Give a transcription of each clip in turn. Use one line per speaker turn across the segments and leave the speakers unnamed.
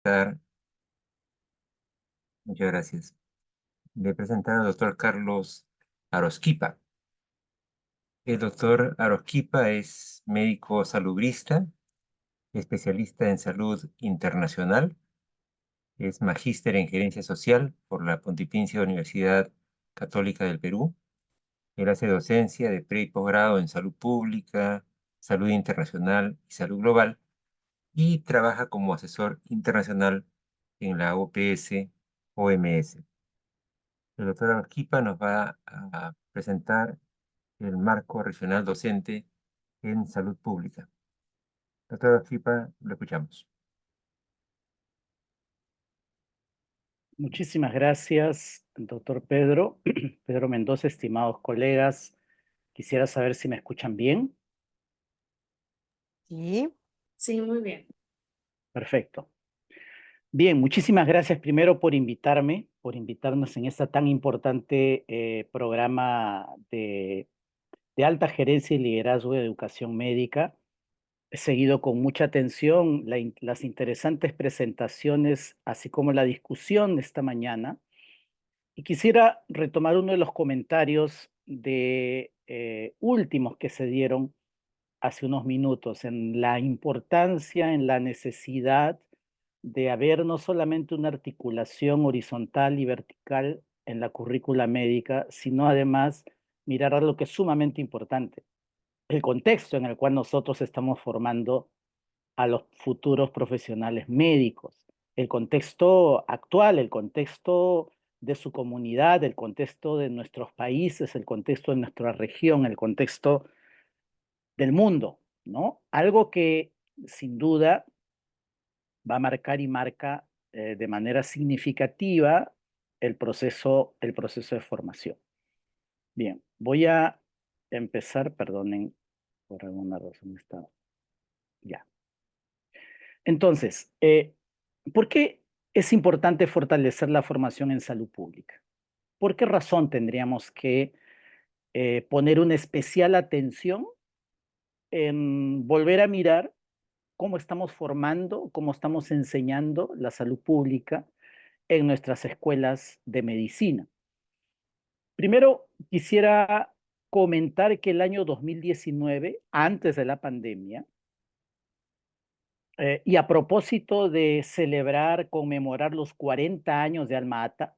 Muchas gracias. Le presentar al doctor Carlos Arosquipa. El doctor Arosquipa es médico salubrista, especialista en salud internacional, es magíster en gerencia social por la Pontificia Universidad Católica del Perú. Él hace docencia de pre y posgrado en salud pública, salud internacional y salud global, y trabaja como asesor internacional en la OPS-OMS. El doctor Arquipa nos va a presentar el marco regional docente en salud pública. Doctor Arquipa, lo escuchamos.
Muchísimas gracias, doctor Pedro. Pedro Mendoza, estimados colegas, quisiera saber si me escuchan bien.
Sí,
Sí, muy bien.
Perfecto. Bien, muchísimas gracias primero por invitarnos en este tan importante programa de alta gerencia y liderazgo de educación médica. He seguido con mucha atención las interesantes presentaciones, así como la discusión de esta mañana. Y quisiera retomar uno de los comentarios últimos que se dieron hace unos minutos en la importancia, en la necesidad de haber no solamente una articulación horizontal y vertical en la currícula médica, sino además mirar a lo que es sumamente importante, el contexto en el cual nosotros estamos formando a los futuros profesionales médicos, el contexto actual, el contexto de su comunidad, el contexto de nuestros países, el contexto de nuestra región, el contexto del mundo, ¿no? Algo que sin duda va a marcar y marca de manera significativa el proceso de formación. Bien, voy a empezar, perdonen, por alguna razón está ya. Entonces, ¿por qué es importante fortalecer la formación en salud pública? ¿Por qué razón tendríamos que poner una especial atención en volver a mirar cómo estamos formando, cómo estamos enseñando la salud pública en nuestras escuelas de medicina? Primero, quisiera comentar que el año 2019, antes de la pandemia, y a propósito de celebrar, conmemorar los 40 años de Alma Ata,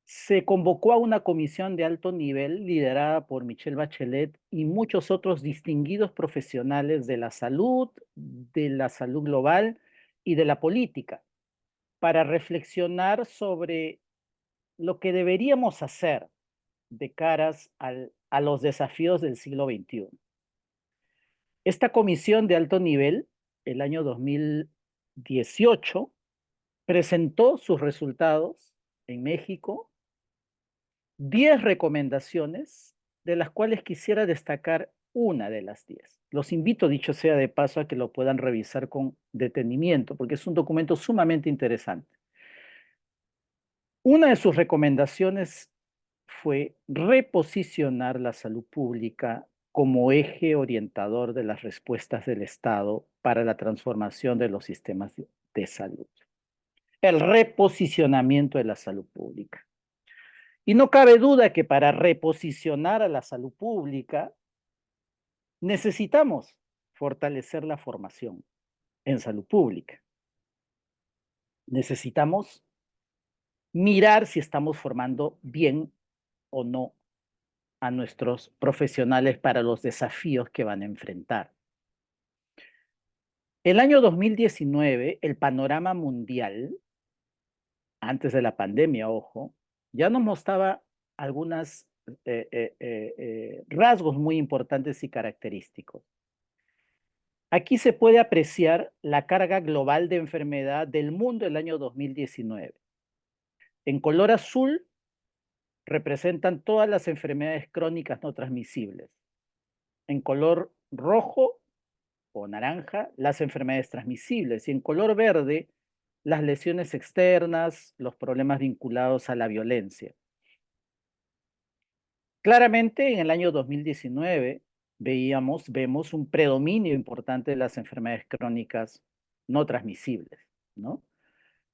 se convocó a una comisión de alto nivel liderada por Michelle Bachelet y muchos otros distinguidos profesionales de la salud global y de la política, para reflexionar sobre lo que deberíamos hacer de caras a los desafíos del siglo XXI. Esta comisión de alto nivel, el año 2018, presentó sus resultados en México, 10 recomendaciones, de las cuales quisiera destacar una de las 10. Los invito, dicho sea de paso, a que lo puedan revisar con detenimiento, porque es un documento sumamente interesante. Una de sus recomendaciones fue reposicionar la salud pública como eje orientador de las respuestas del Estado para la transformación de los sistemas de salud. El reposicionamiento de la salud pública. Y no cabe duda que para reposicionar a la salud pública necesitamos fortalecer la formación en salud pública. Necesitamos mirar si estamos formando bien o no a nuestros profesionales para los desafíos que van a enfrentar. El año 2019, el panorama mundial, antes de la pandemia, ojo, ya nos mostraba algunos rasgos muy importantes y característicos. Aquí se puede apreciar la carga global de enfermedad del mundo el año 2019. En color azul representan todas las enfermedades crónicas no transmisibles. En color rojo o naranja, las enfermedades transmisibles. Y en color verde, las lesiones externas, los problemas vinculados a la violencia. Claramente, en el año 2019 vemos un predominio importante de las enfermedades crónicas no transmisibles, ¿no?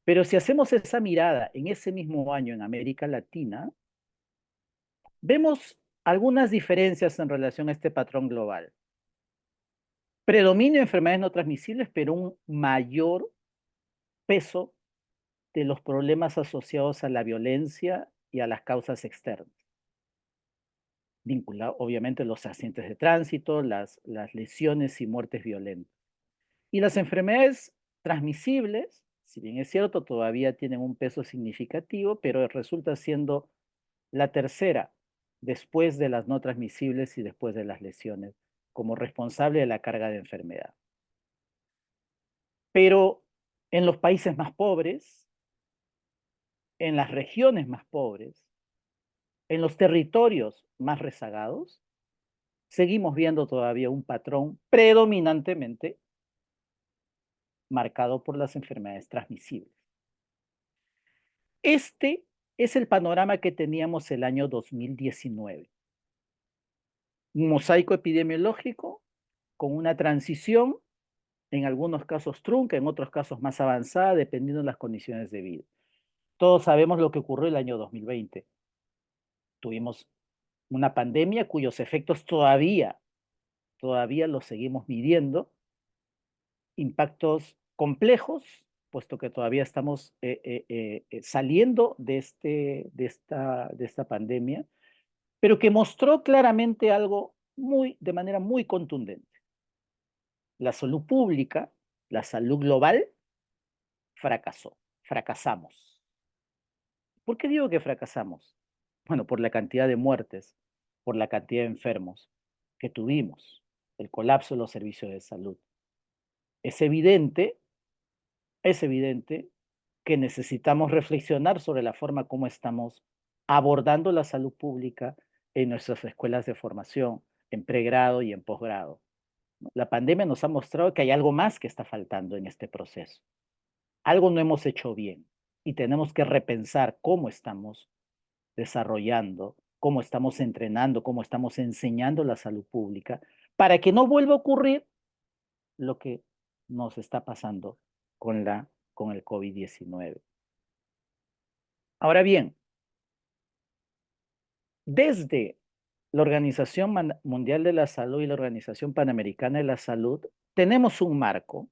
Pero si hacemos esa mirada en ese mismo año en América Latina, vemos algunas diferencias en relación a este patrón global. Predominio de enfermedades no transmisibles, pero un mayor peso de los problemas asociados a la violencia y a las causas externas, vinculado obviamente a los accidentes de tránsito, las lesiones y muertes violentas. Y las enfermedades transmisibles, si bien es cierto, todavía tienen un peso significativo, pero resulta siendo la tercera después de las no transmisibles y después de las lesiones, como responsable de la carga de enfermedad. Pero en los países más pobres, en las regiones más pobres, en los territorios más rezagados, seguimos viendo todavía un patrón predominantemente marcado por las enfermedades transmisibles. Este es el panorama que teníamos el año 2019. Un mosaico epidemiológico con una transición, en algunos casos trunca, en otros casos más avanzada, dependiendo de las condiciones de vida. Todos sabemos lo que ocurrió el año 2020. Tuvimos una pandemia cuyos efectos todavía los seguimos midiendo, impactos complejos, puesto que todavía estamos saliendo de esta pandemia, pero que mostró claramente algo de manera muy contundente. La salud pública, la salud global, fracasamos. ¿Por qué digo que fracasamos? Bueno, por la cantidad de muertes, por la cantidad de enfermos que tuvimos, el colapso de los servicios de salud. Es evidente, es evidente que necesitamos reflexionar sobre la forma como estamos abordando la salud pública en nuestras escuelas de formación, en pregrado y en posgrado. La pandemia nos ha mostrado que hay algo más que está faltando en este proceso. Algo no hemos hecho bien y tenemos que repensar cómo estamos desarrollando, cómo estamos entrenando, cómo estamos enseñando la salud pública para que no vuelva a ocurrir lo que nos está pasando con el COVID-19. Ahora bien, desde la Organización Mundial de la Salud y la Organización Panamericana de la Salud, tenemos un marco,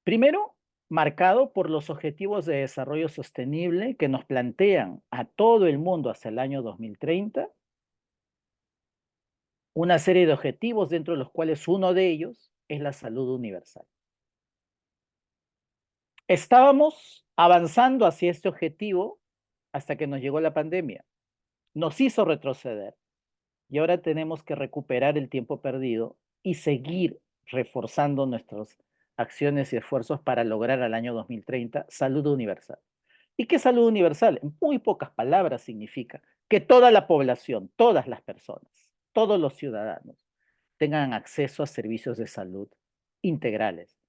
primero, marcado por los Objetivos de Desarrollo Sostenible que nos plantean a todo el mundo hasta el año 2030 una serie de objetivos dentro de los cuales uno de ellos es la salud universal. Estábamos avanzando hacia este objetivo hasta que nos llegó la pandemia. Nos hizo retroceder y ahora tenemos que recuperar el tiempo perdido y seguir reforzando nuestras acciones y esfuerzos para lograr al año 2030 salud universal. ¿Y qué salud universal? En muy pocas palabras significa que toda la población, todas las personas, todos los ciudadanos tengan acceso a servicios de salud integrales,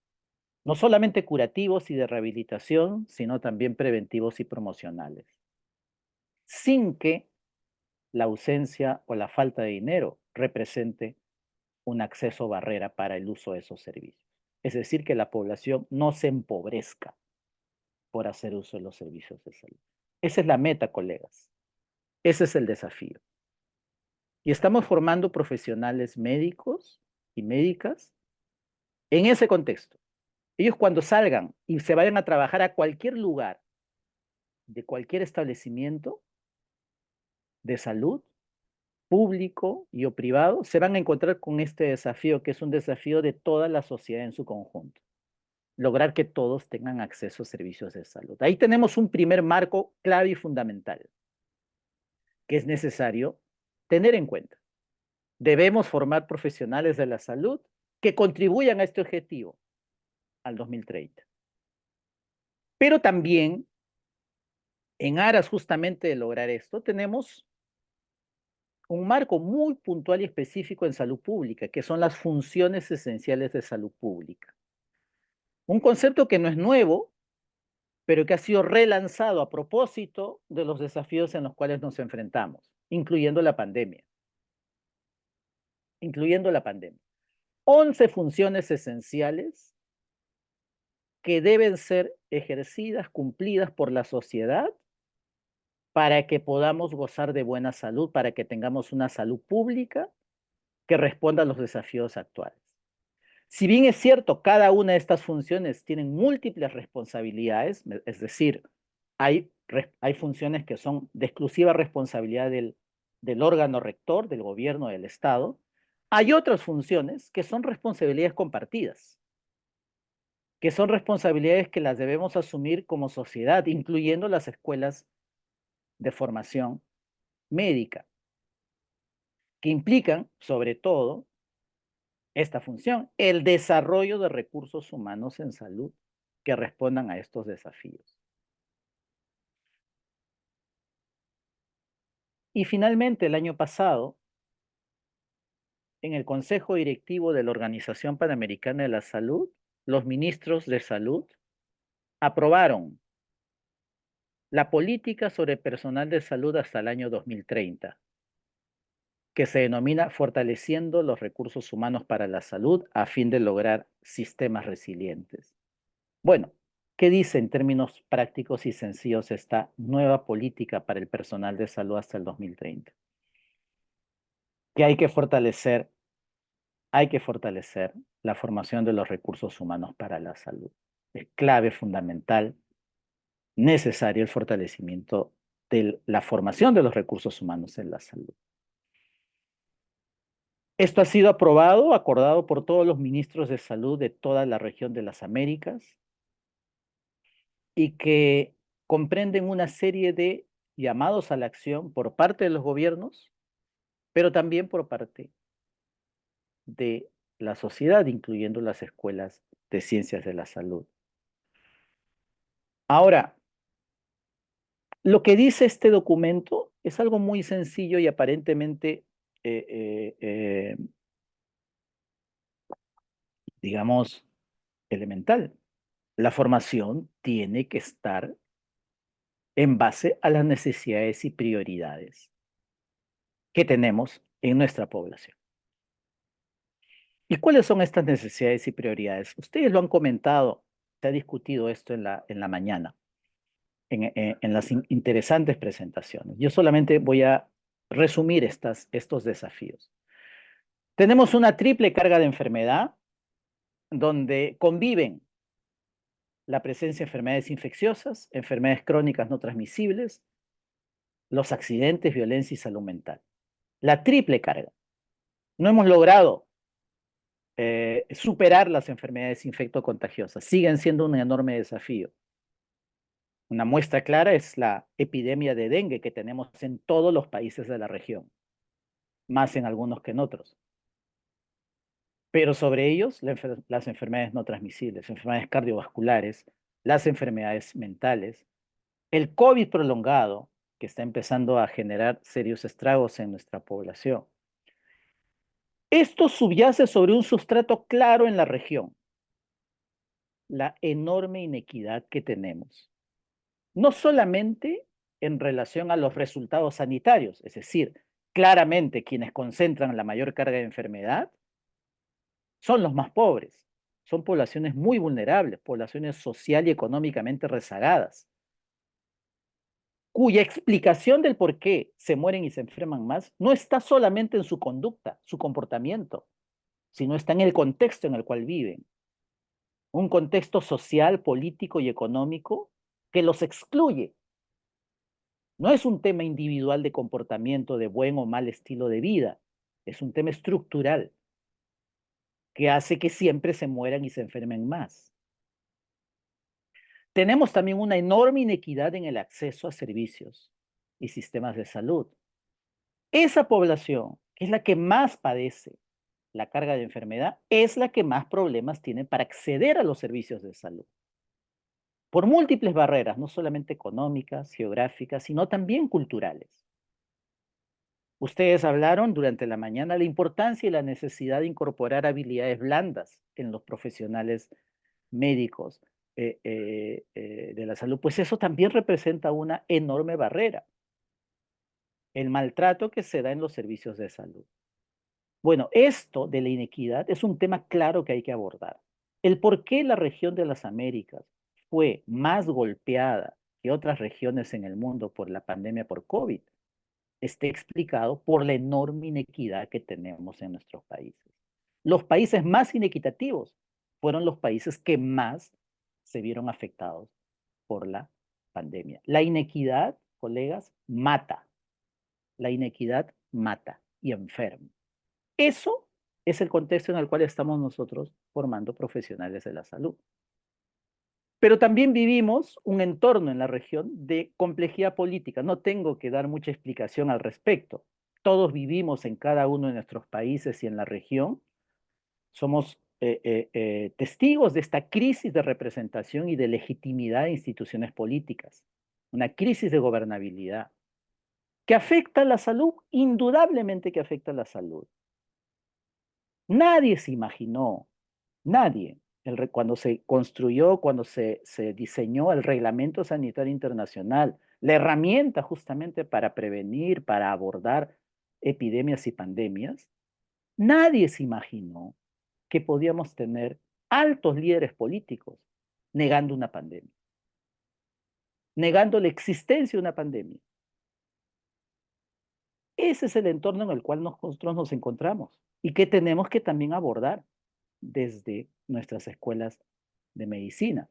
no solamente curativos y de rehabilitación, sino también preventivos y promocionales, sin que la ausencia o la falta de dinero represente un acceso barrera para el uso de esos servicios. Es decir, que la población no se empobrezca por hacer uso de los servicios de salud. Esa es la meta, colegas. Ese es el desafío. Y estamos formando profesionales médicos y médicas en ese contexto. Ellos cuando salgan y se vayan a trabajar a cualquier lugar de cualquier establecimiento de salud, público y o privado, se van a encontrar con este desafío, que es un desafío de toda la sociedad en su conjunto. Lograr que todos tengan acceso a servicios de salud. Ahí tenemos un primer marco clave y fundamental que es necesario tener en cuenta. Debemos formar profesionales de la salud que contribuyan a este objetivo al 2030. Pero también, en aras justamente de lograr esto, tenemos un marco muy puntual y específico en salud pública, que son las funciones esenciales de salud pública. Un concepto que no es nuevo, pero que ha sido relanzado a propósito de los desafíos en los cuales nos enfrentamos, incluyendo la pandemia. 11 funciones esenciales que deben ser ejercidas, cumplidas por la sociedad para que podamos gozar de buena salud, para que tengamos una salud pública que responda a los desafíos actuales. Si bien es cierto, cada una de estas funciones tienen múltiples responsabilidades, es decir, hay funciones que son de exclusiva responsabilidad del órgano rector, del gobierno, del Estado, hay otras funciones que son responsabilidades compartidas, que son responsabilidades que las debemos asumir como sociedad, incluyendo las escuelas de formación médica, que implican, sobre todo, esta función, el desarrollo de recursos humanos en salud que respondan a estos desafíos. Y finalmente, el año pasado, en el Consejo Directivo de la Organización Panamericana de la Salud, los ministros de salud aprobaron la política sobre personal de salud hasta el año 2030, que se denomina Fortaleciendo los recursos humanos para la salud a fin de lograr sistemas resilientes. Bueno, ¿qué dice en términos prácticos y sencillos esta nueva política para el personal de salud hasta el 2030? Que hay que fortalecer la formación de los recursos humanos para la salud. Es clave, fundamental, necesario el fortalecimiento de la formación de los recursos humanos en la salud. Esto ha sido aprobado, acordado por todos los ministros de salud de toda la región de las Américas y que comprenden una serie de llamados a la acción por parte de los gobiernos, pero también por parte de la sociedad, incluyendo las escuelas de ciencias de la salud. Ahora, lo que dice este documento es algo muy sencillo y aparentemente, eh, eh, eh, digamos, elemental. La formación tiene que estar en base a las necesidades y prioridades que tenemos en nuestra población. ¿Y cuáles son estas necesidades y prioridades? Ustedes lo han comentado, se ha discutido esto en la mañana, en las interesantes presentaciones. Yo solamente voy a resumir estos desafíos. Tenemos una triple carga de enfermedad donde conviven la presencia de enfermedades infecciosas, enfermedades crónicas no transmisibles, los accidentes, violencia y salud mental. La triple carga. No hemos logrado superar las enfermedades infectocontagiosas. Siguen siendo un enorme desafío. Una muestra clara es la epidemia de dengue que tenemos en todos los países de la región, más en algunos que en otros. Pero sobre ellos, las enfermedades no transmisibles, enfermedades cardiovasculares, las enfermedades mentales, el COVID prolongado, que está empezando a generar serios estragos en nuestra población. Esto subyace sobre un sustrato claro en la región, la enorme inequidad que tenemos. No solamente en relación a los resultados sanitarios, es decir, claramente quienes concentran la mayor carga de enfermedad son los más pobres, son poblaciones muy vulnerables, poblaciones social y económicamente rezagadas, cuya explicación del por qué se mueren y se enferman más no está solamente en su conducta, su comportamiento, sino está en el contexto en el cual viven. Un contexto social, político y económico que los excluye. No es un tema individual de comportamiento, de buen o mal estilo de vida, es un tema estructural que hace que siempre se mueran y se enfermen más. Tenemos también una enorme inequidad en el acceso a servicios y sistemas de salud. Esa población, que es la que más padece la carga de enfermedad, es la que más problemas tiene para acceder a los servicios de salud. Por múltiples barreras, no solamente económicas, geográficas, sino también culturales. Ustedes hablaron durante la mañana de la importancia y la necesidad de incorporar habilidades blandas en los profesionales médicos de la salud. Pues eso también representa una enorme barrera, el maltrato que se da en los servicios de salud. Bueno, esto de la inequidad es un tema claro que hay que abordar. El por qué la región de las Américas fue más golpeada que otras regiones en el mundo por la pandemia por COVID esté explicado por la enorme inequidad que tenemos en nuestros países. Los países más inequitativos fueron los países que más se vieron afectados por la pandemia. La inequidad, colegas, mata. La inequidad mata y enferma. Eso es el contexto en el cual estamos nosotros formando profesionales de la salud. Pero también vivimos un entorno en la región de complejidad política. No tengo que dar mucha explicación al respecto. Todos vivimos en cada uno de nuestros países y en la región. Somos testigos de esta crisis de representación y de legitimidad de instituciones políticas. Una crisis de gobernabilidad que afecta a la salud, indudablemente que afecta a la salud. Nadie se imaginó, nadie, cuando se construyó, cuando se diseñó el Reglamento Sanitario Internacional, la herramienta justamente para prevenir, para abordar epidemias y pandemias, nadie se imaginó que podíamos tener altos líderes políticos negando una pandemia, negando la existencia de una pandemia. Ese es el entorno en el cual nosotros nos encontramos y que tenemos que también abordar desde nuestras escuelas de medicina.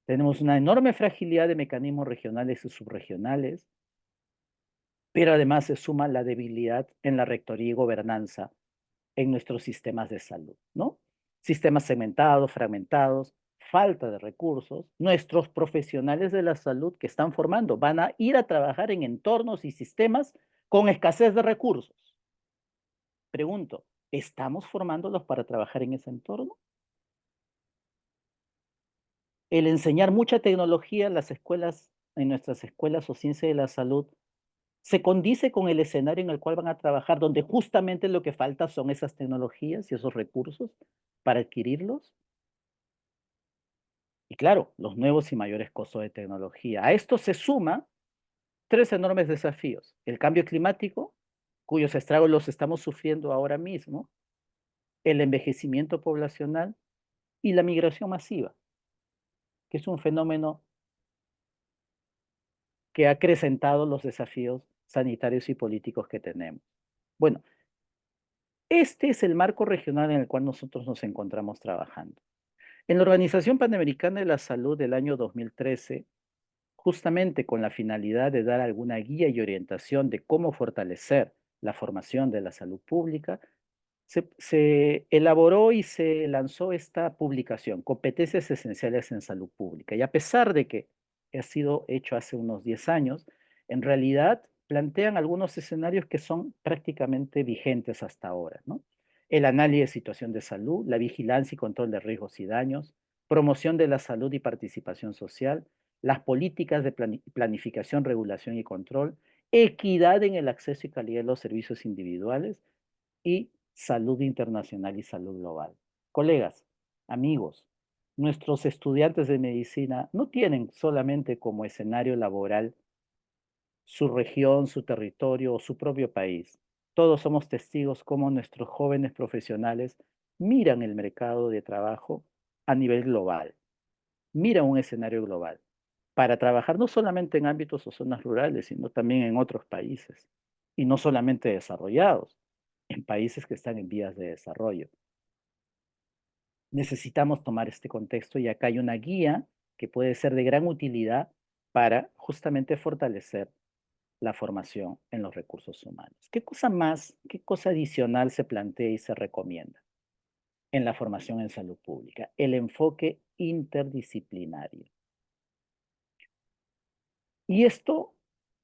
Tenemos una enorme fragilidad de mecanismos regionales y subregionales, pero además se suma la debilidad en la rectoría y gobernanza en nuestros sistemas de salud, ¿no? Sistemas segmentados, fragmentados, falta de recursos. Nuestros profesionales de la salud que están formando van a ir a trabajar en entornos y sistemas con escasez de recursos. Pregunto, ¿estamos formándolos para trabajar en ese entorno? El enseñar mucha tecnología en las escuelas, en nuestras escuelas o ciencia de la salud, se condice con el escenario en el cual van a trabajar, donde justamente lo que falta son esas tecnologías y esos recursos para adquirirlos. Y claro, los nuevos y mayores costos de tecnología. A esto se suma tres enormes desafíos. El cambio climático, cuyos estragos los estamos sufriendo ahora mismo, el envejecimiento poblacional y la migración masiva, que es un fenómeno que ha acrecentado los desafíos sanitarios y políticos que tenemos. Bueno, este es el marco regional en el cual nosotros nos encontramos trabajando. En la Organización Panamericana de la Salud del año 2013, justamente con la finalidad de dar alguna guía y orientación de cómo fortalecer la formación de la salud pública, se elaboró y se lanzó esta publicación, Competencias Esenciales en Salud Pública. Y a pesar de que ha sido hecho hace unos 10 años, en realidad plantean algunos escenarios que son prácticamente vigentes hasta ahora, ¿no? El análisis de situación de salud, la vigilancia y control de riesgos y daños, promoción de la salud y participación social, las políticas de planificación, regulación y control, equidad en el acceso y calidad de los servicios individuales, y salud internacional y salud global. Colegas, amigos, nuestros estudiantes de medicina no tienen solamente como escenario laboral su región, su territorio o su propio país. Todos somos testigos cómo nuestros jóvenes profesionales miran el mercado de trabajo a nivel global, miran un escenario global para trabajar no solamente en ámbitos o zonas rurales, sino también en otros países, y no solamente desarrollados, en países que están en vías de desarrollo. Necesitamos tomar este contexto y acá hay una guía que puede ser de gran utilidad para justamente fortalecer la formación en los recursos humanos. ¿Qué cosa más, qué cosa adicional se plantea y se recomienda en la formación en salud pública? El enfoque interdisciplinario. Y esto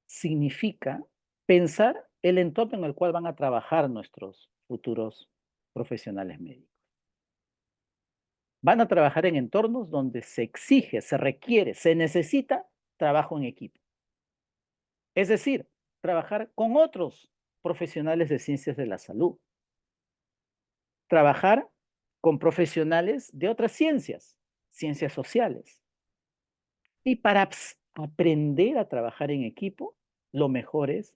significa pensar el entorno en el cual van a trabajar nuestros futuros profesionales médicos. Van a trabajar en entornos donde se exige, se requiere, se necesita trabajo en equipo. Es decir, trabajar con otros profesionales de ciencias de la salud. Trabajar con profesionales de otras ciencias, ciencias sociales. Y para aprender a trabajar en equipo, lo mejor es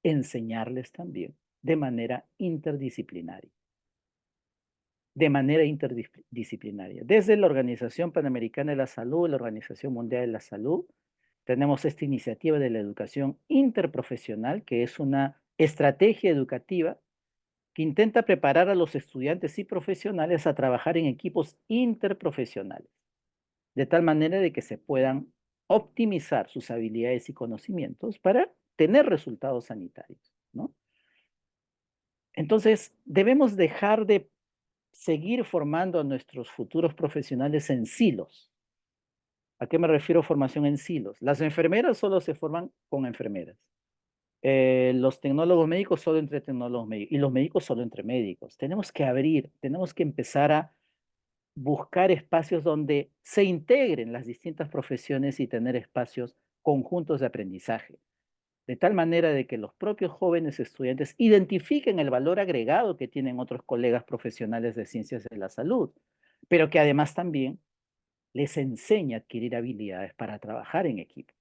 enseñarles también de manera interdisciplinaria. de manera interdisciplinaria. Desde la Organización Panamericana de la Salud, la Organización Mundial de la Salud, tenemos esta iniciativa de la educación interprofesional, que es una estrategia educativa que intenta preparar a los estudiantes y profesionales a trabajar en equipos interprofesionales, de tal manera de que se puedan optimizar sus habilidades y conocimientos para tener resultados sanitarios, ¿no? Entonces, debemos dejar de seguir formando a nuestros futuros profesionales en silos. ¿A qué me refiero formación en silos? Las enfermeras solo se forman con enfermeras. Los tecnólogos médicos solo entre tecnólogos médicos y los médicos solo entre médicos. Tenemos que abrir, tenemos que empezar a buscar espacios donde se integren las distintas profesiones y tener espacios conjuntos de aprendizaje, de tal manera de que los propios jóvenes estudiantes identifiquen el valor agregado que tienen otros colegas profesionales de ciencias de la salud, pero que además también les enseñe a adquirir habilidades para trabajar en equipo.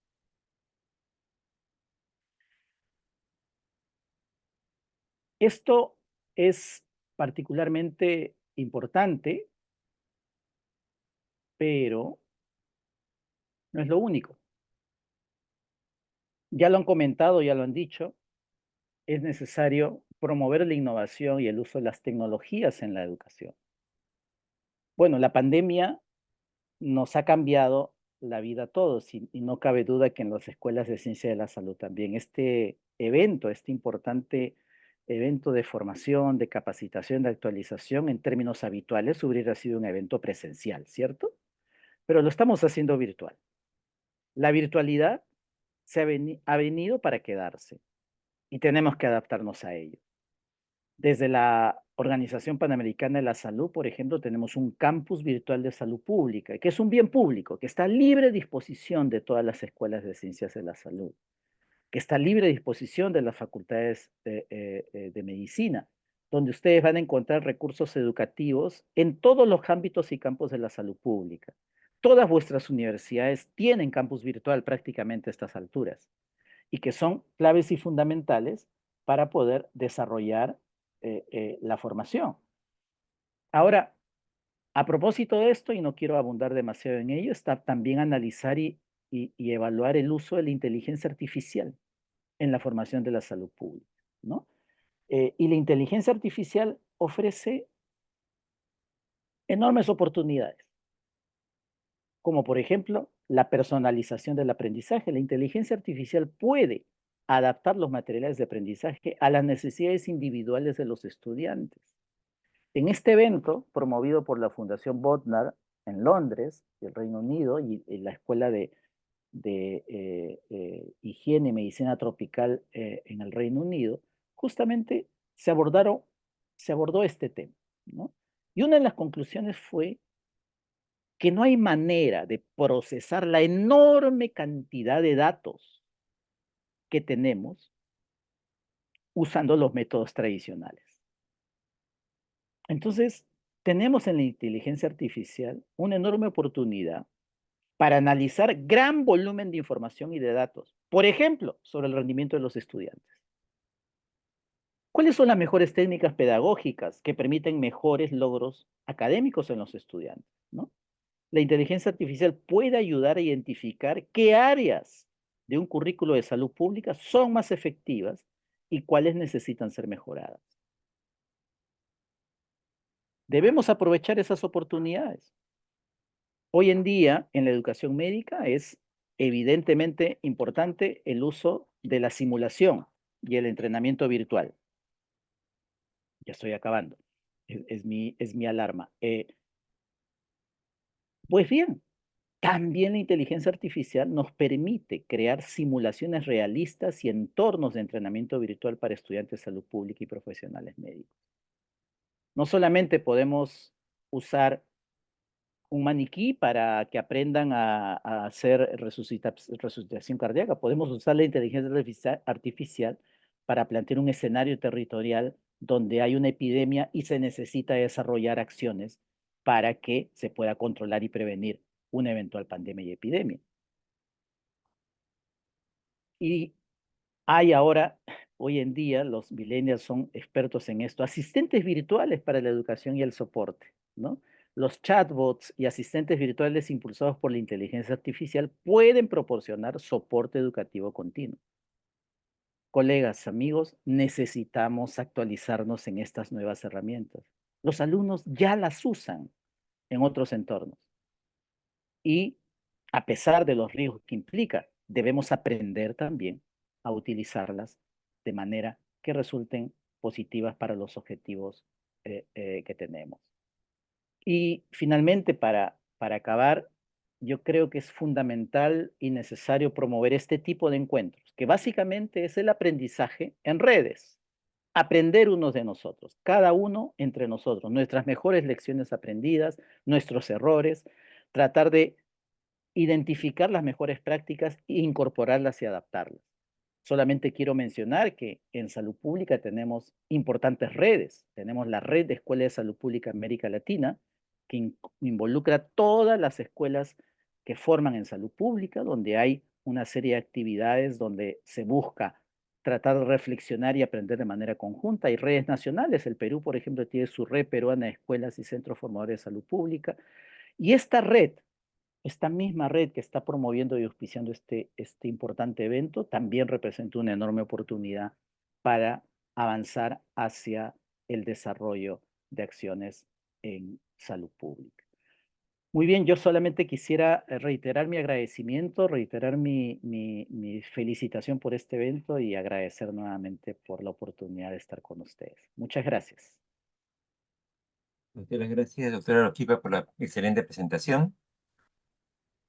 Esto es particularmente importante, pero no es lo único. Ya lo han comentado, ya lo han dicho, es necesario promover la innovación y el uso de las tecnologías en la educación. Bueno, la pandemia nos ha cambiado la vida a todos y no cabe duda que en las escuelas de ciencia de la salud también. Este evento, este importante evento de formación, de capacitación, de actualización en términos habituales hubiera sido un evento presencial, ¿cierto? Pero lo estamos haciendo virtual. La virtualidad ha venido para quedarse y tenemos que adaptarnos a ello. Desde la Organización Panamericana de la Salud, por ejemplo, tenemos un campus virtual de salud pública, que es un bien público, que está a libre disposición de todas las escuelas de ciencias de la salud, que está a libre disposición de las facultades de medicina, donde ustedes van a encontrar recursos educativos en todos los ámbitos y campos de la salud pública. Todas vuestras universidades tienen campus virtual prácticamente a estas alturas y que son claves y fundamentales para poder desarrollar la formación. Ahora, a propósito de esto, y no quiero abundar demasiado en ello, está también analizar y evaluar el uso de la inteligencia artificial en la formación de la salud pública, ¿no? Y la inteligencia artificial ofrece enormes oportunidades, como por ejemplo la personalización del aprendizaje. La inteligencia artificial puede adaptar los materiales de aprendizaje a las necesidades individuales de los estudiantes. En este evento, promovido por la Fundación Botnar en Londres, el Reino Unido, y la Escuela de Higiene y Medicina Tropical en el Reino Unido, justamente se abordó este tema, ¿no? Y una de las conclusiones fue que no hay manera de procesar la enorme cantidad de datos que tenemos usando los métodos tradicionales. Entonces, tenemos en la inteligencia artificial una enorme oportunidad para analizar gran volumen de información y de datos, por ejemplo, sobre el rendimiento de los estudiantes. ¿Cuáles son las mejores técnicas pedagógicas que permiten mejores logros académicos en los estudiantes? ¿No? La inteligencia artificial puede ayudar a identificar qué áreas de un currículo de salud pública son más efectivas y cuáles necesitan ser mejoradas. Debemos aprovechar esas oportunidades. Hoy en día, en la educación médica, es evidentemente importante el uso de la simulación y el entrenamiento virtual. Ya estoy acabando. Es mi alarma. Pues bien, también la inteligencia artificial nos permite crear simulaciones realistas y entornos de entrenamiento virtual para estudiantes de salud pública y profesionales médicos. No solamente podemos usar un maniquí para que aprendan a hacer resucitación cardíaca. Podemos usar la inteligencia artificial para plantear un escenario territorial donde hay una epidemia y se necesita desarrollar acciones para que se pueda controlar y prevenir una eventual pandemia y epidemia. Y hay ahora hoy en día los millennials son expertos en esto, asistentes virtuales para la educación y el soporte, ¿no? Los chatbots y asistentes virtuales impulsados por la inteligencia artificial pueden proporcionar soporte educativo continuo. Colegas, amigos, necesitamos actualizarnos en estas nuevas herramientas. Los alumnos ya las usan en otros entornos y a pesar de los riesgos que implica, debemos aprender también a utilizarlas de manera que resulten positivas para los objetivos que tenemos. Y finalmente, para acabar, yo creo que es fundamental y necesario promover este tipo de encuentros, que básicamente es el aprendizaje en redes. Aprender unos de nosotros, cada uno entre nosotros, nuestras mejores lecciones aprendidas, nuestros errores, tratar de identificar las mejores prácticas e incorporarlas y adaptarlas. Solamente quiero mencionar que en salud pública tenemos importantes redes. Tenemos la red de Escuelas de Salud Pública América Latina, que involucra todas las escuelas que forman en salud pública, donde hay una serie de actividades donde se busca tratar de reflexionar y aprender de manera conjunta. Hay redes nacionales. El Perú, por ejemplo, tiene su red peruana de escuelas y centros formadores de salud pública. Y esta misma red que está promoviendo y auspiciando este importante evento también representa una enorme oportunidad para avanzar hacia el desarrollo de acciones en salud pública. Muy bien, yo solamente quisiera reiterar mi agradecimiento, reiterar mi felicitación por este evento y agradecer nuevamente por la oportunidad de estar con ustedes. Muchas gracias.
Muchas gracias, doctora Aroquipa, por la excelente presentación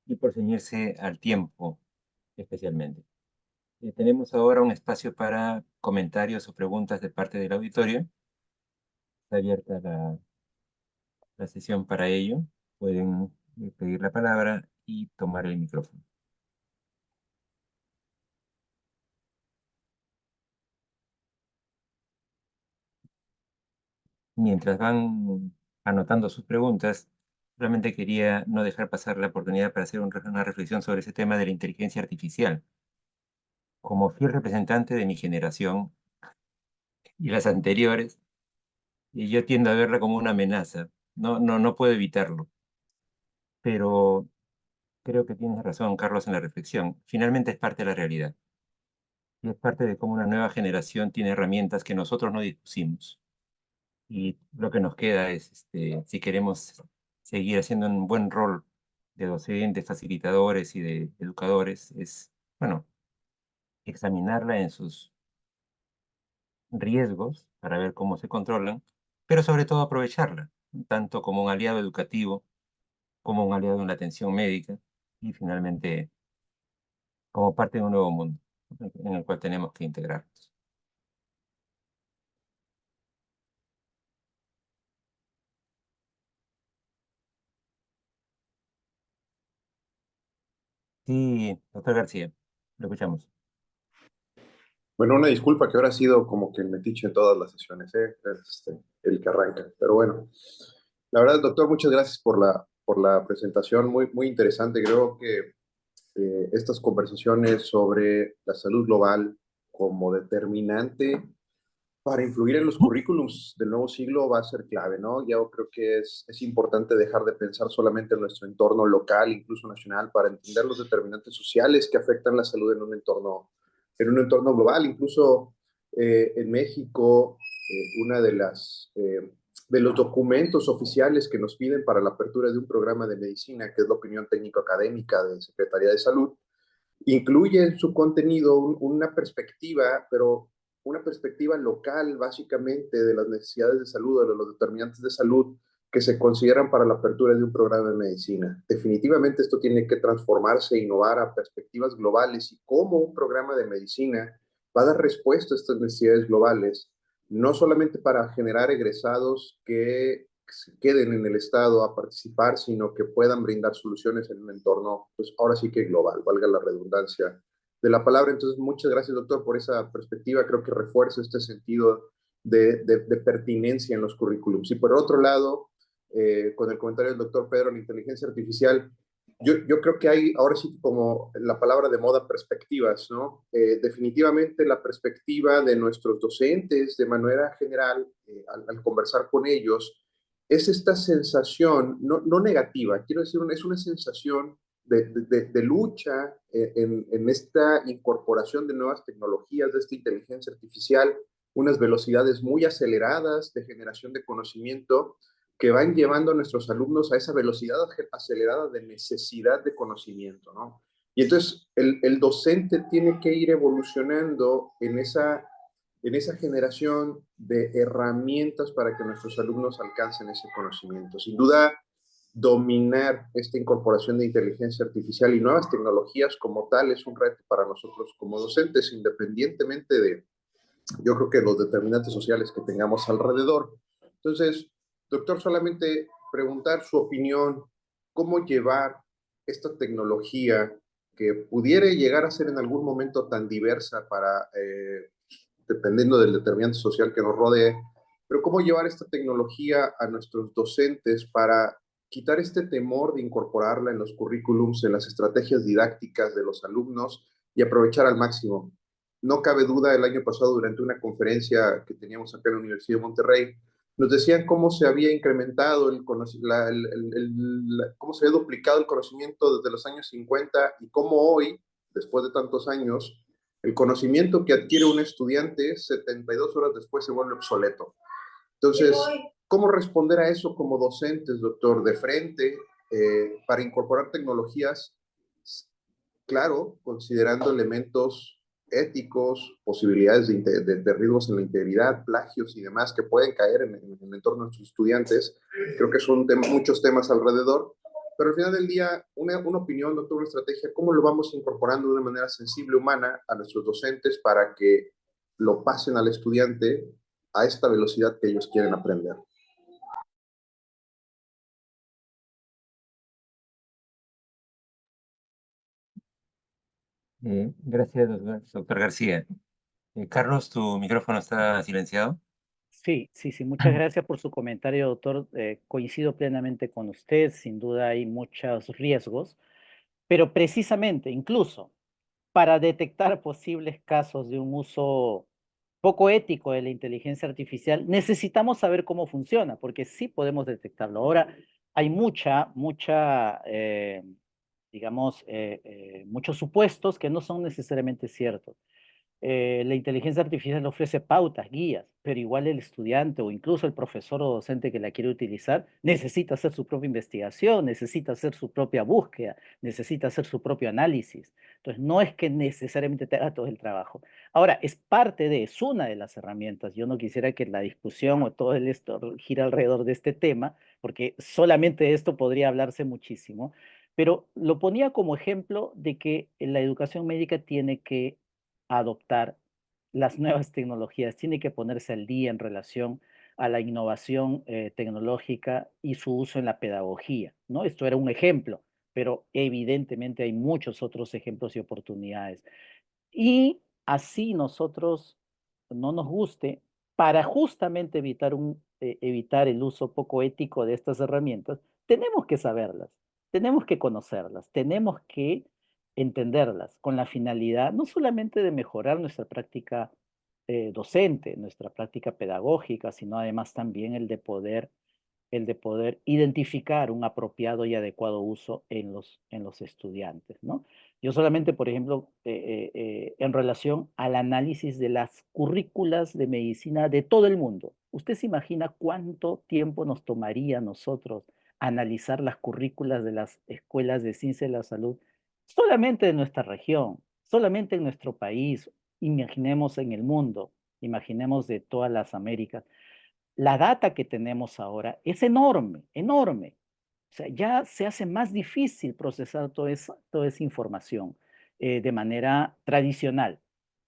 y por ceñirse al tiempo especialmente. Tenemos ahora un espacio para comentarios o preguntas de parte del auditorio. Está abierta la sesión para ello. Pueden pedir la palabra y tomar el micrófono. Mientras van anotando sus preguntas, realmente quería no dejar pasar la oportunidad para hacer una reflexión sobre ese tema de la inteligencia artificial. Como fiel representante de mi generación y las anteriores, yo tiendo a verla como una amenaza. No puedo evitarlo. Pero creo que tienes razón, Carlos, en la reflexión. Finalmente es parte de la realidad. Y es parte de cómo una nueva generación tiene herramientas que nosotros no dispusimos. Y lo que nos queda es, si queremos seguir haciendo un buen rol de docentes, facilitadores y de educadores, es, bueno, examinarla en sus riesgos para ver cómo se controlan, pero sobre todo aprovecharla, tanto como un aliado educativo, como un aliado en la atención médica y finalmente como parte de un nuevo mundo en el cual tenemos que integrarnos. Sí, doctor García, lo escuchamos.
Bueno, una disculpa que ahora ha sido como que el metiche en todas las sesiones, ¿eh? El que arranca. Pero bueno, la verdad, doctor, muchas gracias por la presentación, muy, muy interesante. Creo que estas conversaciones sobre la salud global como determinante para influir en los currículums del nuevo siglo va a ser clave, ¿no? Yo creo que es importante dejar de pensar solamente en nuestro entorno local, incluso nacional, para entender los determinantes sociales que afectan la salud en un entorno global. Incluso en México, una de los documentos oficiales que nos piden para la apertura de un programa de medicina, que es la opinión técnico-académica de Secretaría de Salud, incluye en su contenido una perspectiva, pero una perspectiva local, básicamente, de las necesidades de salud, de los determinantes de salud que se consideran para la apertura de un programa de medicina. Definitivamente esto tiene que transformarse e innovar a perspectivas globales y cómo un programa de medicina va a dar respuesta a estas necesidades globales, no solamente para generar egresados que se queden en el Estado a participar, sino que puedan brindar soluciones en un entorno, pues ahora sí que global, valga la redundancia de la palabra. Entonces, muchas gracias, doctor, por esa perspectiva. Creo que refuerza este sentido de pertinencia en los currículums. Y por otro lado, con el comentario del doctor Pedro, la inteligencia artificial, yo creo que hay ahora sí como la palabra de moda, perspectivas, ¿no? Definitivamente la perspectiva de nuestros docentes de manera general, al conversar con ellos, es esta sensación, no negativa, quiero decir, es una sensación de lucha en esta incorporación de nuevas tecnologías, de esta inteligencia artificial, unas velocidades muy aceleradas de generación de conocimiento que van llevando a nuestros alumnos a esa velocidad acelerada de necesidad de conocimiento, ¿no? Y entonces el docente tiene que ir evolucionando en esa generación de herramientas para que nuestros alumnos alcancen ese conocimiento. Sin duda, dominar esta incorporación de inteligencia artificial y nuevas tecnologías como tal es un reto para nosotros como docentes, independientemente de, yo creo que los determinantes sociales que tengamos alrededor. Entonces, doctor, solamente preguntar su opinión, cómo llevar esta tecnología que pudiera llegar a ser en algún momento tan diversa para, dependiendo del determinante social que nos rodee, pero cómo llevar esta tecnología a nuestros docentes para quitar este temor de incorporarla en los currículums, en las estrategias didácticas de los alumnos y aprovechar al máximo. No cabe duda, el año pasado durante una conferencia que teníamos acá en la Universidad de Monterrey, nos decían cómo se había incrementado cómo se había duplicado el conocimiento desde los años 50 y cómo hoy, después de tantos años, el conocimiento que adquiere un estudiante 72 horas después se vuelve obsoleto. Entonces, ¿cómo responder a eso como docentes, doctor, de frente, para incorporar tecnologías, claro, considerando elementos éticos, posibilidades de riesgos en la integridad, plagios y demás que pueden caer en el entorno de nuestros estudiantes? Creo que son muchos temas alrededor, pero al final del día, una opinión, doctor, una estrategia, ¿cómo lo vamos incorporando de una manera sensible, humana, a nuestros docentes para que lo pasen al estudiante a esta velocidad que ellos quieren aprender?
Gracias, doctor García. Carlos, tu micrófono está silenciado.
Sí, sí, sí, muchas gracias por su comentario, doctor. Coincido plenamente con usted, sin duda hay muchos riesgos, pero precisamente, incluso para detectar posibles casos de un uso poco ético de la inteligencia artificial, necesitamos saber cómo funciona, porque sí podemos detectarlo. Ahora, hay digamos, muchos supuestos que no son necesariamente ciertos. La inteligencia artificial ofrece pautas, guías, pero igual el estudiante o incluso el profesor o docente que la quiere utilizar necesita hacer su propia investigación, necesita hacer su propia búsqueda, necesita hacer su propio análisis. Entonces, no es que necesariamente te haga todo el trabajo. Ahora, es una de las herramientas. Yo no quisiera que la discusión o todo esto gira alrededor de este tema, porque solamente de esto podría hablarse muchísimo, pero lo ponía como ejemplo de que la educación médica tiene que adoptar las nuevas tecnologías, tiene que ponerse al día en relación a la innovación tecnológica y su uso en la pedagogía, ¿no? Esto era un ejemplo, pero evidentemente hay muchos otros ejemplos y oportunidades. Y así nosotros no nos guste, para justamente evitar el uso poco ético de estas herramientas, tenemos que saberlas, tenemos que conocerlas, tenemos que entenderlas con la finalidad no solamente de mejorar nuestra práctica docente, nuestra práctica pedagógica, sino además también el de poder identificar un apropiado y adecuado uso en los estudiantes, ¿no? Yo solamente, por ejemplo, en relación al análisis de las currículas de medicina de todo el mundo, ¿usted se imagina cuánto tiempo nos tomaría a nosotros analizar las currículas de las escuelas de ciencia de la salud solamente de nuestra región, solamente en nuestro país? Imaginemos en el mundo, imaginemos de todas las Américas. La data que tenemos ahora es enorme, enorme. O sea, ya se hace más difícil procesar toda esa información de manera tradicional.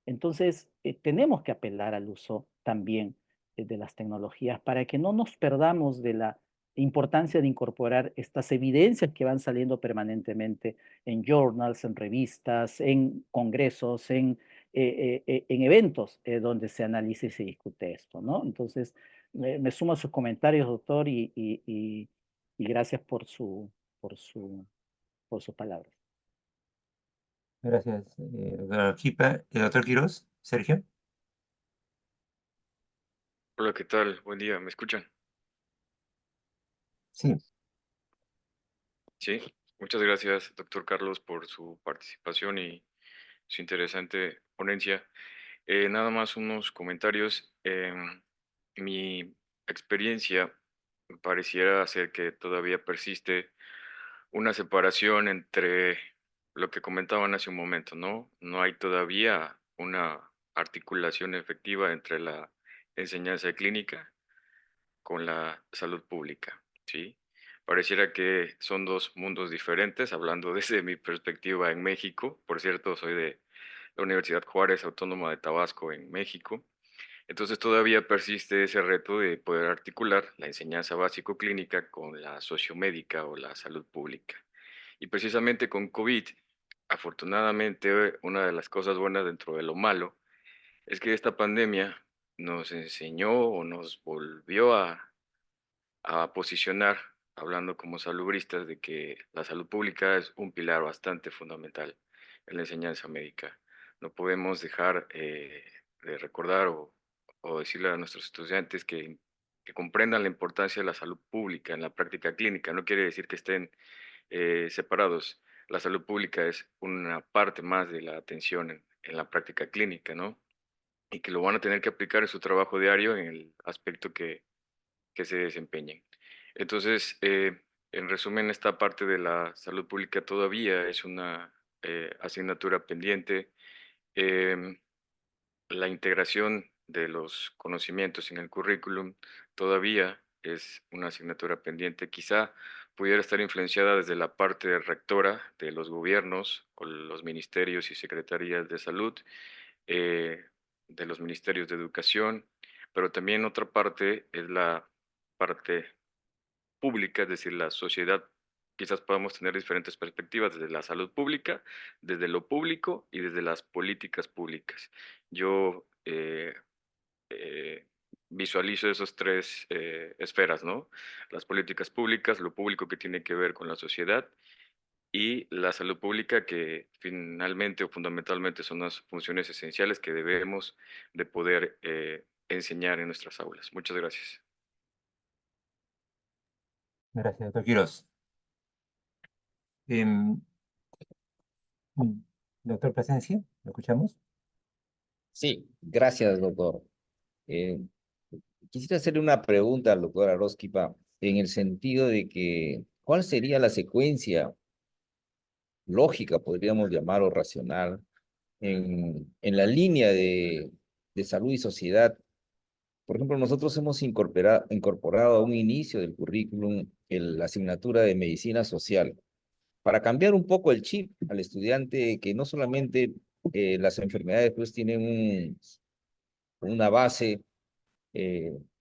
Entonces, tenemos que apelar al uso también de las tecnologías para que no nos perdamos de la importancia de incorporar estas evidencias que van saliendo permanentemente en journals, en revistas, en congresos, en eventos donde se analiza y se discute esto, ¿no? Entonces, me sumo a sus comentarios, doctor, y gracias por su por sus palabras.
Gracias, doctor Arequipa. ¿El doctor Quiroz? Sergio.
Hola, ¿qué tal? Buen día, ¿me escuchan?
Sí,
Sí, muchas gracias, doctor Carlos, por su participación y su interesante ponencia. Nada más unos comentarios. Mi experiencia pareciera ser que todavía persiste una separación entre lo que comentaban hace un momento, ¿no? No hay todavía una articulación efectiva entre la enseñanza clínica con la salud pública, ¿sí? Pareciera que son dos mundos diferentes, hablando desde mi perspectiva en México. Por cierto, soy de la Universidad Juárez Autónoma de Tabasco en México. Entonces todavía persiste ese reto de poder articular la enseñanza básico-clínica con la sociomédica o la salud pública. Y precisamente con COVID, afortunadamente, una de las cosas buenas dentro de lo malo es que esta pandemia nos enseñó o nos volvió a posicionar, hablando como salubristas, de que la salud pública es un pilar bastante fundamental en la enseñanza médica. No podemos dejar de recordar o decirle a nuestros estudiantes que comprendan la importancia de la salud pública en la práctica clínica. No quiere decir que estén separados. La salud pública es una parte más de la atención en la práctica clínica, ¿no? Y que lo van a tener que aplicar en su trabajo diario en el aspecto que se desempeñen. Entonces, en resumen, esta parte de la salud pública todavía es una asignatura pendiente. Em, la integración de los conocimientos en el currículum todavía es una asignatura pendiente. Quizá pudiera estar influenciada desde la parte rectora de los gobiernos o los ministerios y secretarías de salud, eh, de los ministerios de educación, pero también otra parte es la parte pública, es decir, la sociedad. Quizás podamos tener diferentes perspectivas desde la salud pública, desde lo público y desde las políticas públicas. Yo eh, visualizo esos tres esferas, ¿no? Las políticas públicas, lo público que tiene que ver con la sociedad y la salud pública, que finalmente o fundamentalmente son las funciones esenciales que debemos de poder enseñar en nuestras aulas. Muchas gracias.
gracias, doctor Quiroz. Em, doctor Plasencia, ¿lo escuchamos?
Sí, gracias, doctor. Eh, Quisiera hacerle una pregunta al doctor Aroskipa en el sentido de que, ¿cuál sería la secuencia lógica, podríamos llamar, o racional, en la línea de salud y sociedad? Por ejemplo, nosotros hemos incorporado a un inicio del currículum la asignatura de medicina social para cambiar un poco el chip al estudiante que no solamente las enfermedades pues tienen una base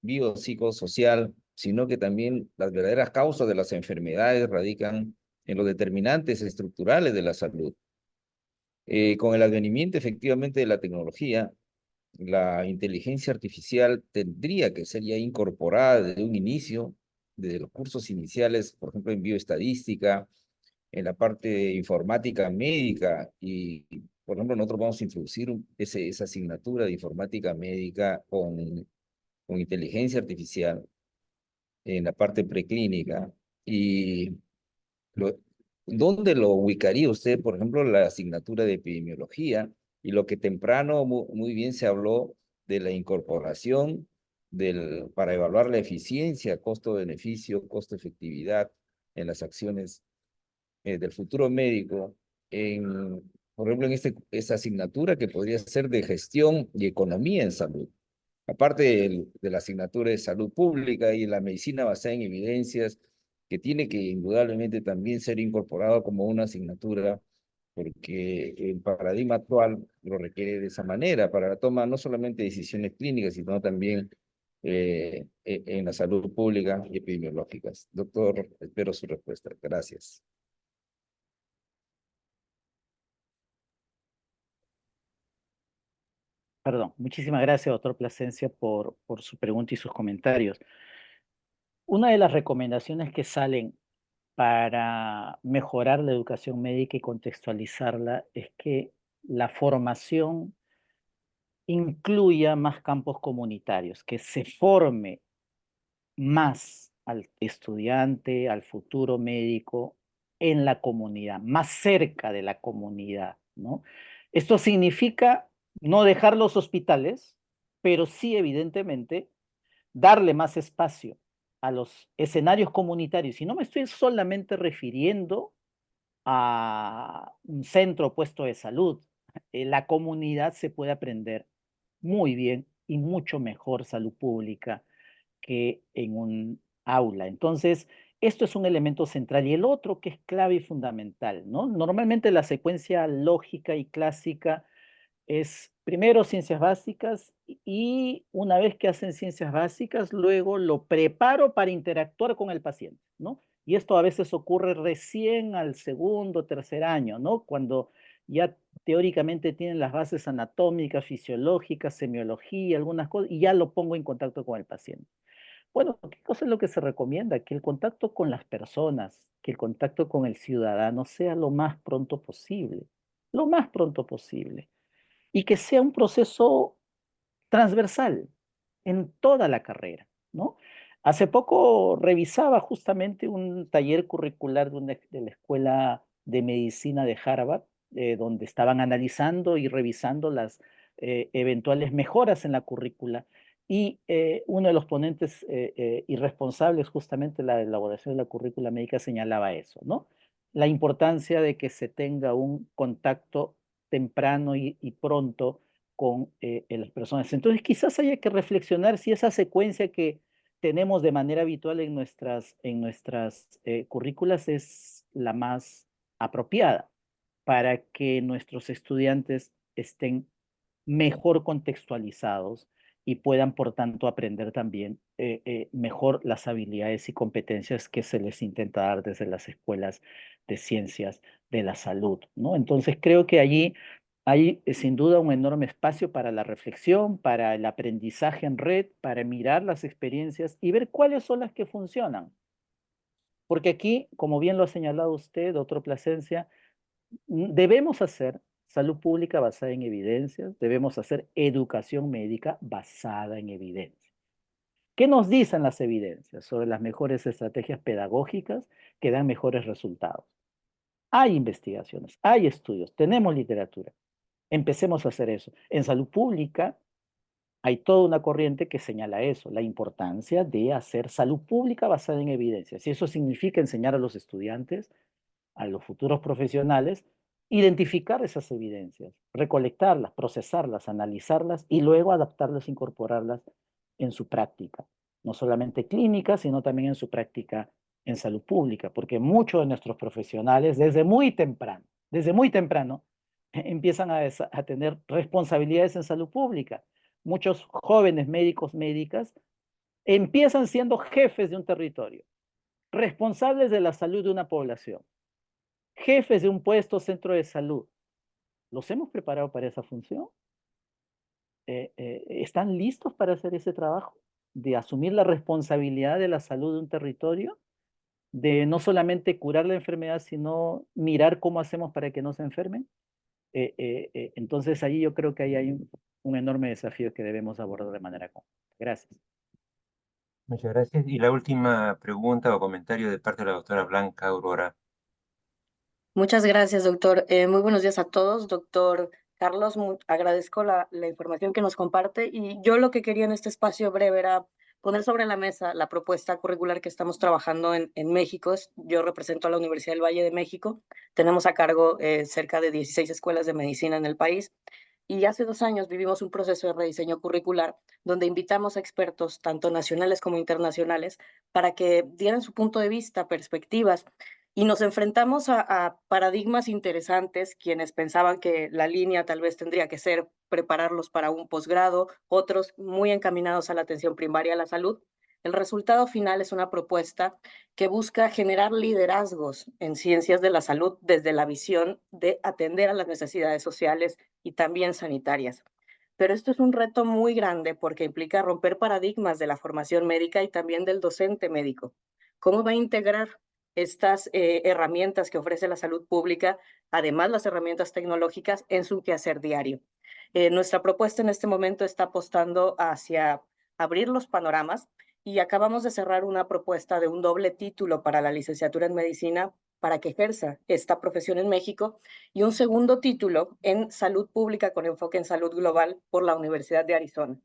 biopsicosocial, sino que también las verdaderas causas de las enfermedades radican en los determinantes estructurales de la salud. Con el advenimiento efectivamente de la tecnología, la inteligencia artificial tendría que ser ya incorporada desde un inicio, desde los cursos iniciales, por ejemplo, en bioestadística, en la parte de informática médica, y, por ejemplo, nosotros vamos a introducir esa asignatura de informática médica con inteligencia artificial en la parte preclínica. Y lo, ¿dónde lo ubicaría usted, por ejemplo, la asignatura de epidemiología? Y lo que temprano muy bien se habló de la incorporación para evaluar la eficiencia, costo-beneficio, costo-efectividad en las acciones del futuro médico, por ejemplo, en esa asignatura que podría ser de gestión y economía en salud. Aparte de la asignatura de salud pública y la medicina basada en evidencias, que tiene que indudablemente también ser incorporado como una asignatura, porque el paradigma actual lo requiere de esa manera, para la toma no solamente de decisiones clínicas, sino también en la salud pública y epidemiológicas. Doctor, espero su respuesta. Gracias.
Perdón, muchísimas gracias, doctor Plasencia, por su pregunta y sus comentarios. Una de las recomendaciones que salen para mejorar la educación médica y contextualizarla es que la formación incluya más campos comunitarios, que se forme más al estudiante, al futuro médico en la comunidad, más cerca de la comunidad, ¿no? Esto significa no dejar los hospitales, pero sí evidentemente darle más espacio a los escenarios comunitarios. Y no me estoy solamente refiriendo a un centro puesto de salud. En la comunidad se puede aprender muy bien y mucho mejor salud pública que en un aula. Entonces, esto es un elemento central. Y el otro que es clave y fundamental, ¿no? Normalmente la secuencia lógica y clásica es primero ciencias básicas y una vez que hacen ciencias básicas, luego lo preparo para interactuar con el paciente, ¿no? Y esto a veces ocurre recién al segundo, tercer año, ¿no? Cuando ya teóricamente tienen las bases anatómicas, fisiológicas, semiología, algunas cosas, y ya lo pongo en contacto con el paciente. Bueno, ¿qué cosa es lo que se recomienda? Que el contacto con las personas, que el contacto con el ciudadano sea lo más pronto posible y que sea un proceso transversal en toda la carrera, ¿no? Hace poco revisaba justamente un taller curricular de la Escuela de Medicina de Harvard, donde estaban analizando y revisando las eventuales mejoras en la currícula. Y uno de los ponentes y responsables justamente de la elaboración de la currícula médica señalaba eso, ¿no? La importancia de que se tenga un contacto temprano y pronto con las personas. Entonces, quizás haya que reflexionar si esa secuencia que tenemos de manera habitual en nuestras currículas es la más apropiada para que nuestros estudiantes estén mejor contextualizados y puedan, por tanto, aprender también mejor las habilidades y competencias que se les intenta dar desde las escuelas de ciencias de la salud, ¿no? Entonces, creo que allí hay sin duda un enorme espacio para la reflexión, para el aprendizaje en red, para mirar las experiencias y ver cuáles son las que funcionan. Porque aquí, como bien lo ha señalado usted, doctor Plasencia, debemos hacer salud pública basada en evidencias, debemos hacer educación médica basada en evidencias. ¿Qué nos dicen las evidencias sobre las mejores estrategias pedagógicas que dan mejores resultados? Hay investigaciones, hay estudios, tenemos literatura. Empecemos a hacer eso. En salud pública hay toda una corriente que señala eso, la importancia de hacer salud pública basada en evidencias. Y eso significa enseñar a los estudiantes, a los futuros profesionales, identificar esas evidencias, recolectarlas, procesarlas, analizarlas y luego adaptarlas, incorporarlas en su práctica, no solamente clínica, sino también en su práctica en salud pública, porque muchos de nuestros profesionales desde muy temprano, empiezan a tener responsabilidades en salud pública. Muchos jóvenes médicos, médicas, empiezan siendo jefes de un territorio, responsables de la salud de una población, jefes de un puesto centro de salud. ¿Los hemos preparado para esa función? ¿Están listos para hacer ese trabajo? De asumir la responsabilidad de la salud de un territorio, de no solamente curar la enfermedad, sino mirar cómo hacemos para que no se enfermen. Entonces, ahí yo creo que ahí hay un enorme desafío que debemos abordar de manera conjunta. Gracias.
Muchas gracias. Y la última pregunta o comentario de parte de la doctora Blanca Aurora.
Muchas gracias, doctor. Muy buenos días a todos. Doctor Carlos, agradezco la información que nos comparte y yo lo que quería en este espacio breve era poner sobre la mesa la propuesta curricular que estamos trabajando en México. Yo represento a la Universidad del Valle de México. Tenemos a cargo cerca de 16 escuelas de medicina en el país. Y hace 2 años vivimos un proceso de rediseño curricular donde invitamos a expertos, tanto nacionales como internacionales, para que dieran su punto de vista, perspectivas, y nos enfrentamos a paradigmas interesantes, quienes pensaban que la línea tal vez tendría que ser prepararlos para un posgrado, otros muy encaminados a la atención primaria a la salud. El resultado final es una propuesta que busca generar liderazgos en ciencias de la salud desde la visión de atender a las necesidades sociales y también sanitarias. Pero esto es un reto muy grande porque implica romper paradigmas de la formación médica y también del docente médico. ¿Cómo va a integrar estas herramientas que ofrece la salud pública, además las herramientas tecnológicas en su quehacer diario. Nuestra propuesta en este momento está apostando hacia abrir los panoramas y acabamos de cerrar una propuesta de un doble título para la licenciatura en medicina para que ejerza esta profesión en México y un segundo título en salud pública con enfoque en salud global por la Universidad de Arizona.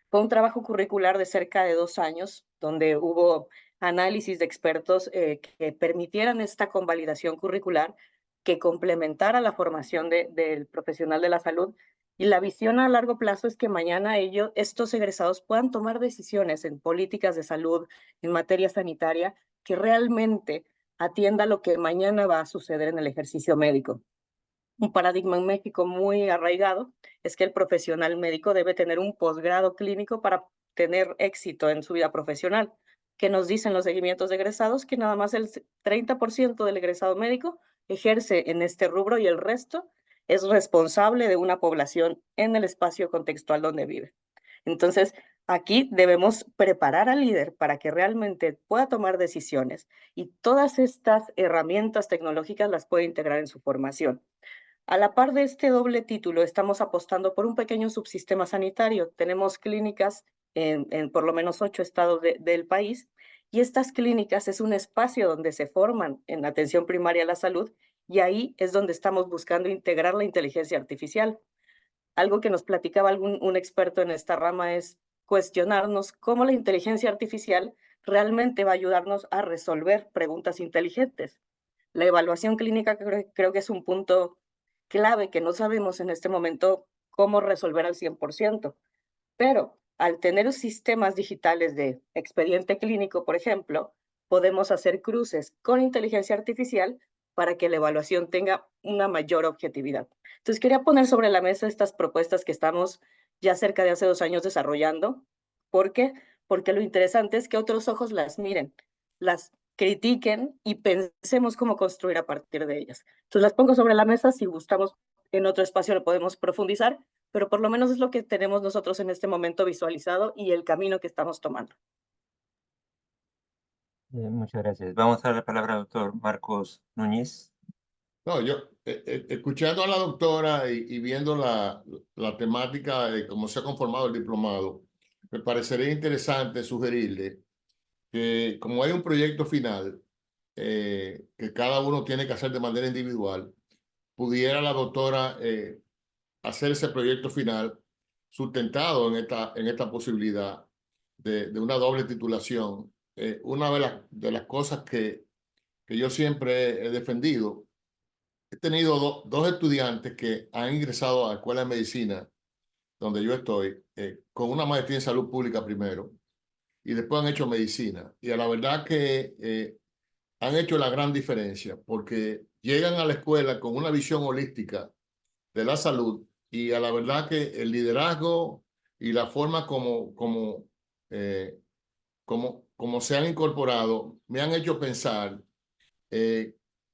Fue un trabajo curricular de cerca de 2 años, donde hubo análisis de expertos que permitieran esta convalidación curricular, que complementara la formación del profesional de la salud. Y la visión a largo plazo es que mañana estos egresados puedan tomar decisiones en políticas de salud, en materia sanitaria, que realmente atienda lo que mañana va a suceder en el ejercicio médico. Un paradigma en México muy arraigado es que el profesional médico debe tener un posgrado clínico para tener éxito en su vida profesional. Que nos dicen los seguimientos de egresados que nada más el 30% del egresado médico ejerce en este rubro y el resto es responsable de una población en el espacio contextual donde vive. Entonces, aquí debemos preparar al líder para que realmente pueda tomar decisiones y todas estas herramientas tecnológicas las pueda integrar en su formación. A la par de este doble título, estamos apostando por un pequeño subsistema sanitario. Tenemos clínicas en por lo menos 8 estados del país y estas clínicas es un espacio donde se forman en atención primaria a la salud y ahí es donde estamos buscando integrar la inteligencia artificial. Algo que nos platicaba un experto en esta rama es cuestionarnos cómo la inteligencia artificial realmente va a ayudarnos a resolver preguntas inteligentes. La evaluación clínica creo que es un punto clave que no sabemos en este momento cómo resolver al 100%, pero al tener sistemas digitales de expediente clínico, por ejemplo, podemos hacer cruces con inteligencia artificial para que la evaluación tenga una mayor objetividad. Entonces, quería poner sobre la mesa estas propuestas que estamos ya cerca de hace 2 años desarrollando. ¿Por qué? Porque lo interesante es que otros ojos las miren, las critiquen y pensemos cómo construir a partir de ellas. Entonces, las pongo sobre la mesa. Si gustamos, en otro espacio lo podemos profundizar, pero por lo menos es lo que tenemos nosotros en este momento visualizado y el camino que estamos tomando.
Muchas gracias. Vamos a dar la palabra al doctor Marcos Núñez.
No, yo, escuchando a la doctora y viendo la temática de cómo se ha conformado el diplomado, me parecería interesante sugerirle que como hay un proyecto final que cada uno tiene que hacer de manera individual, pudiera la doctora hacer ese proyecto final sustentado en esta posibilidad de una doble titulación. Una de las cosas que yo siempre he defendido. He tenido dos estudiantes que han ingresado a la Escuela de Medicina, donde yo estoy, con una maestría en salud pública primero, y después han hecho medicina. Y a la verdad que han hecho la gran diferencia, porque llegan a la escuela con una visión holística de la salud, y a la verdad que el liderazgo y la forma como se han incorporado me han hecho pensar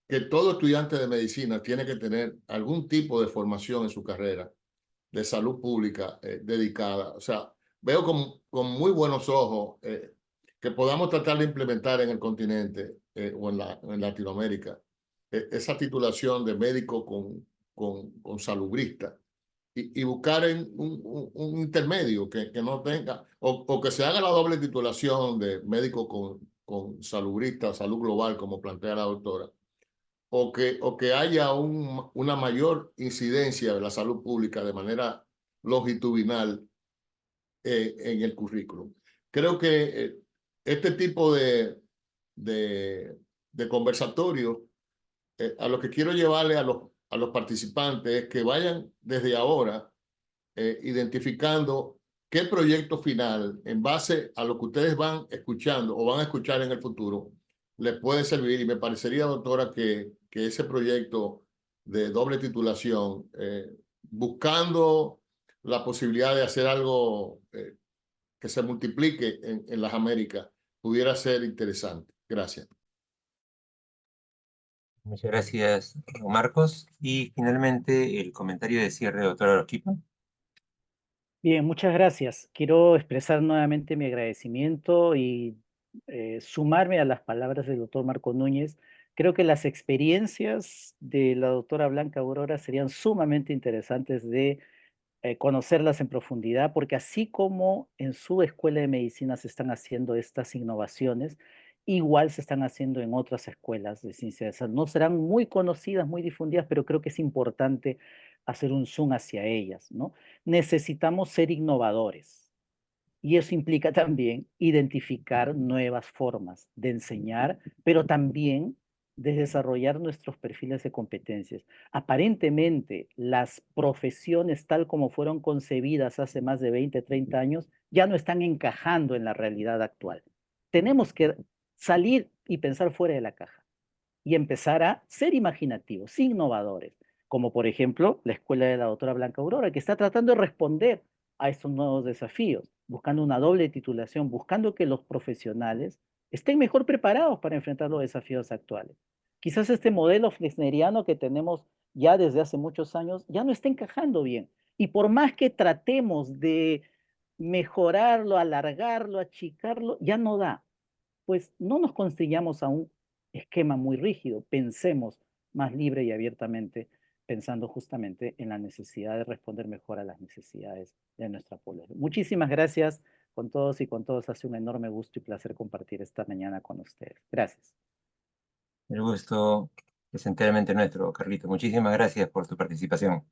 que todo estudiante de medicina tiene que tener algún tipo de formación en su carrera de salud pública dedicada. O sea, veo con muy buenos ojos que podamos tratar de implementar en el continente o en Latinoamérica esa titulación de médico con salubrista y buscar un intermedio que no tenga, o que se haga la doble titulación de médico con salubrista, salud global, como plantea la doctora, o que haya una mayor incidencia de la salud pública de manera longitudinal en el currículum. Creo que este tipo de conversatorios, a lo que quiero llevarle a los participantes es que vayan desde ahora identificando qué proyecto final, en base a lo que ustedes van escuchando o van a escuchar en el futuro, les puede servir. Y me parecería, doctora, que ese proyecto de doble titulación, buscando la posibilidad de hacer algo que se multiplique en las Américas, pudiera ser interesante. Gracias.
Muchas gracias, Marcos. Y finalmente el comentario de cierre, doctor Aroquipa.
Bien, muchas gracias. Quiero expresar nuevamente mi agradecimiento y sumarme a las palabras del doctor Marco Núñez. Creo que las experiencias de la doctora Blanca Aurora serían sumamente interesantes de conocerlas en profundidad, porque así como en su escuela de medicina se están haciendo estas innovaciones, igual se están haciendo en otras escuelas de ciencia de salud. No serán muy conocidas, muy difundidas, pero creo que es importante hacer un zoom hacia ellas, ¿no? Necesitamos ser innovadores. Y eso implica también identificar nuevas formas de enseñar, pero también de desarrollar nuestros perfiles de competencias. Aparentemente, las profesiones tal como fueron concebidas hace más de 20, 30 años, ya no están encajando en la realidad actual. Tenemos que salir y pensar fuera de la caja y empezar a ser imaginativos, innovadores, como por ejemplo la escuela de la doctora Blanca Aurora, que está tratando de responder a estos nuevos desafíos, buscando una doble titulación, buscando que los profesionales estén mejor preparados para enfrentar los desafíos actuales. Quizás este modelo flexneriano que tenemos ya desde hace muchos años ya no está encajando bien. Y por más que tratemos de mejorarlo, alargarlo, achicarlo, ya no da. Pues no nos constrillamos a un esquema muy rígido, pensemos más libre y abiertamente, pensando justamente en la necesidad de responder mejor a las necesidades de nuestra población. Muchísimas gracias con todos y con todas. Hace un enorme gusto y placer compartir esta mañana con ustedes. Gracias.
El gusto es enteramente nuestro, Carlito. Muchísimas gracias por tu participación.